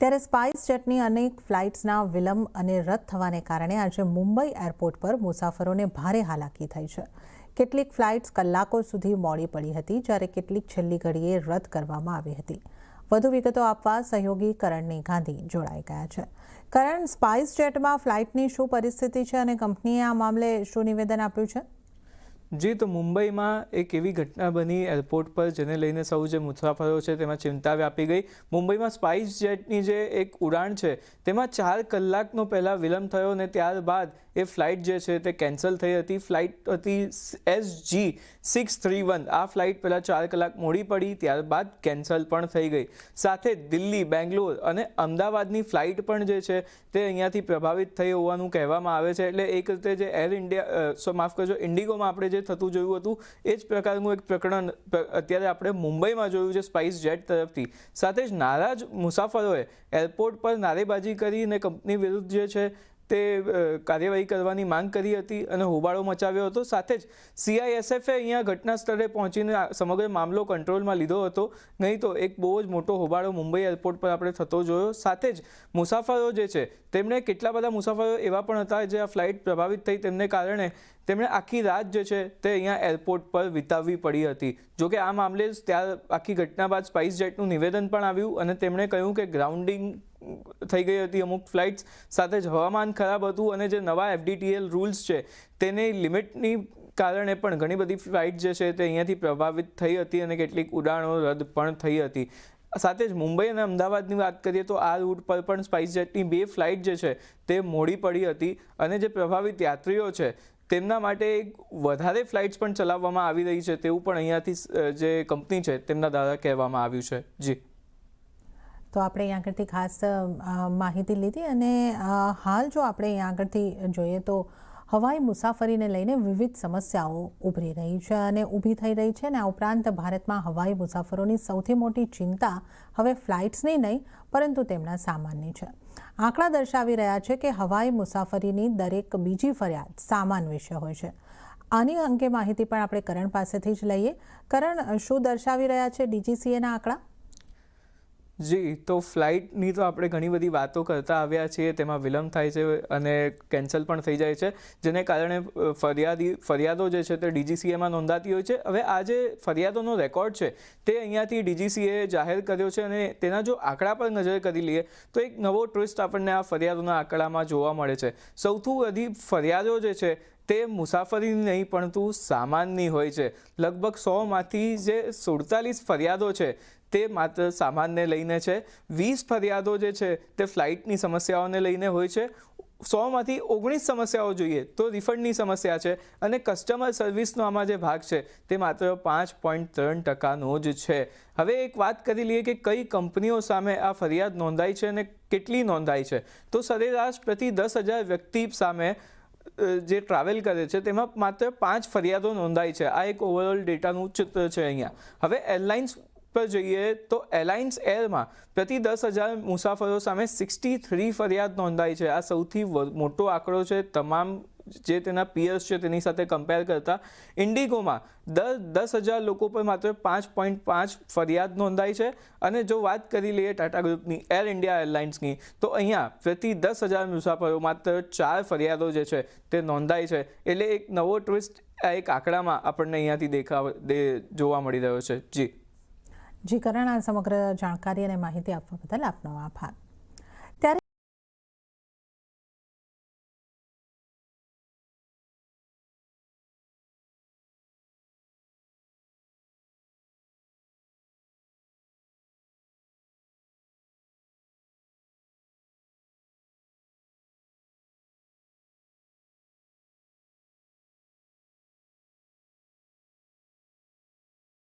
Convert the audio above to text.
ત્યારે સ્પાઇસ જેટની અનેક ફ્લાઇટ્સના વિલંબ અને રદ થવાને કારણે આજે મુંબઈ એરપોર્ટ પર મુસાફરોને ભારે હાલાકી થઈ છે। કેટલીક ફ્લાઇટ્સ કલાકો સુધી મોડી પડી હતી, જ્યારે કેટલીક છેલ્લી ઘડીએ રદ કરવામાં આવી હતી। વધુ વિગતો આપવા સહયોગી કરણની ગાંધી જોડાઈ ગયા છે। કરણ, સ્પાઇસ જેટમાં ફ્લાઇટની શું પરિસ્થિતિ છે અને કંપનીએ આ મામલે શું નિવેદન આપ્યું છે? જી, તો મુંબઈમાં એક એવી ઘટના બની એરપોર્ટ પર જેને લઈને સૌ જે મુસાફરો છે તેમાં ચિંતા વ્યાપી ગઈ। મુંબઈમાં સ્પાઇસ જેટની જે એક ઉડાન છે તેમાં 4 કલાકનો પહેલાં વિલંબ થયો અને ત્યારબાદ એ ફ્લાઇટ જે છે તે કેન્સલ થઈ હતી। ફ્લાઇટ હતી SG631। આ ફ્લાઇટ પહેલાં 4 કલાક મોડી પડી, ત્યારબાદ કેન્સલ પણ થઈ ગઈ। સાથે દિલ્હી, બેંગ્લોર અને અમદાવાદની ફ્લાઇટ પણ જે છે તે અહીંયાથી પ્રભાવિત થઈ હોવાનું કહેવામાં આવે છે। એટલે એક રીતે જે એર ઇન્ડિયા માફ કરજો ઇન્ડિગોમાં આપણે જે થતું જોયું હતું એ જ પ્રકારનું એક પ્રકરણ અત્યારે આપણે મુંબઈમાં જોયું છે સ્પાઇસ જેટ તરફથી। સાથે જ નારાજ મુસાફરોએ એરપોર્ટ પર નારેબાજી કરીને કંપની વિરુદ્ધ જે છે તે કાર્યવાહી કરવાની માંગ કરી હતી અને હોબાળો મચાવ્યો હતો। સાથે જ CISFએ અહીંયા ઘટના સ્થળે પહોંચીને સમગ્ર મામલો કંટ્રોલમાં લીધો હતો। નહીં તો એક બહુ જ મોટો હોબાળો મુંબઈ એરપોર્ટ પર આપણે થતો જોયો। સાથે જ મુસાફરો જે છે તેમણે કેટલા બધા મુસાફરો એવા પણ હતા જે આ ફ્લાઇટ પ્રભાવિત થઈ તેમને કારણે તેમણે આખી રાત જે છે તે અહીંયા એરપોર્ટ પર વિતાવવી પડી હતી। જોકે આ મામલે ત્યાં આખી ઘટના બાદ સ્પાઇસ જેટનું નિવેદન પણ આવ્યું અને તેમણે કહ્યું કે ગ્રાઉન્ડિંગ થઈ ગઈ હતી અમુક ફ્લાઇટ્સ, સાથે જ હવામાન ખરાબ હતું અને જે નવા FDTL રૂલ્સ છે તેની લિમિટની કારણે પણ ઘણી બધી ફ્લાઇટ જે છે તે અહીંયાથી પ્રભાવિત થઈ હતી અને કેટલીક ઉડાણો રદ પણ થઈ હતી। સાથે જ મુંબઈ અને અમદાવાદની વાત કરીએ તો આ રૂટ પર પણ સ્પાઇસ જેટની 2 ફ્લાઇટ જે છે તે મોડી પડી હતી અને જે પ્રભાવિત યાત્રીઓ છે તેમના માટે વધારે ફ્લાઇટ્સ પણ ચલાવવામાં આવી રહી છે તેવું પણ અહીંયાથી જે કંપની છે તેમના દ્વારા કહેવામાં આવ્યું છે। જી, તો આપણે અહીંયા આગળથી ખાસ માહિતી લીધી અને હાલ જો આપણે અહીંયા આગળથી જોઈએ તો હવાઈ મુસાફરીને લઈને વિવિધ સમસ્યાઓ ઉભરી રહી છે અને ઊભી થઈ રહી છે। અને આ ઉપરાંત ભારતમાં હવાઈ મુસાફરોની સૌથી મોટી ચિંતા હવે ફ્લાઇટ્સની નહીં પરંતુ તેમના સામાનની છે। આંકડા દર્શાવી રહ્યા છે કે હવાઈ મુસાફરીની દરેક બીજી ફરિયાદ સામાન વિશે હોય છે। આની અંગે માહિતી પણ આપણે કરણ પાસેથી જ લઈએ। કરણ, શું દર્શાવી રહ્યા છે DGCAના આંકડા? જી, તો ફ્લાઇટની તો આપણે ઘણી બધી વાતો કરતા આવ્યા છીએ, તેમાં વિલંબ થાય છે અને કેન્સલ પણ થઈ જાય છે, જેને કારણે ફરિયાદો જે છે તે DGCAમાં નોંધાતી હોય છે। હવે આ જે ફરિયાદોનો રેકોર્ડ છે તે અહીંયાથી DGCAએ જાહેર કર્યો છે અને તેના જો આંકડા પર નજર કરી લઈએ તો એક નવો ટ્વિસ્ટ આપણને આ ફરિયાદોના આંકડામાં જોવા મળે છે। સૌથી વધુ ફરિયાદો જે છે તે મુસાફરીની નહીં પરંતુ સામાનની હોય છે। લગભગ 100માંથી જે 47 ફરિયાદો છે તે માત્ર સામાનને લઈને છે। 20 ફરિયાદો જે છે તે ફ્લાઇટની સમસ્યાઓને લઈને હોય છે। 100માંથી 19 સમસ્યાઓ જોઈએ તો રિફંડની સમસ્યા છે અને કસ્ટમર સર્વિસનો આમાં જે ભાગ છે તે માત્ર 5.3%નો જ છે। હવે એક વાત કરી લઈએ કે કઈ કંપનીઓ સામે આ ફરિયાદ નોંધાઈ છે અને કેટલી નોંધાઈ છે। તો સરેરાશ પ્રતિ 10,000 વ્યક્તિ સામે જે ટ્રાવેલ કરે છે તેમાં માત્ર 5 ફરિયાદો નોંધાઈ છે। આ એક ઓવરઓલ ડેટાનું ચિત્ર છે અહીંયા। હવે એરલાઇન્સ પર જોઈએ તો એલાયન્સ એરમાં પ્રતિ 10,000 મુસાફરો સામે 63 ફરિયાદ નોંધાઈ છે। આ સૌથી મોટો આંકડો છે તમામ જે તેના પિયર્સ છે તેની સાથે કમ્પેર કરતા। ઇન્ડિગોમાં દર 10,000 લોકો પર માત્ર 5.5 ફરિયાદ નોંધાઈ છે અને જો વાત કરી લઈએ ટાટા ગ્રુપની એર ઇન્ડિયા એરલાઇન્સની તો અહીંયા પ્રતિ 10,000 મુસાફરો માત્ર 4 ફરિયાદો જે છે તે નોંધાઈ છે। એટલે એક નવો ટ્વિસ્ટ આ એક આંકડામાં આપણને અહીંયાથી જોવા મળી રહ્યો છે। જી જી કરણ, આ સમગ્ર જાણકારી અને માહિતી આપવા બદલ આપનો આભાર।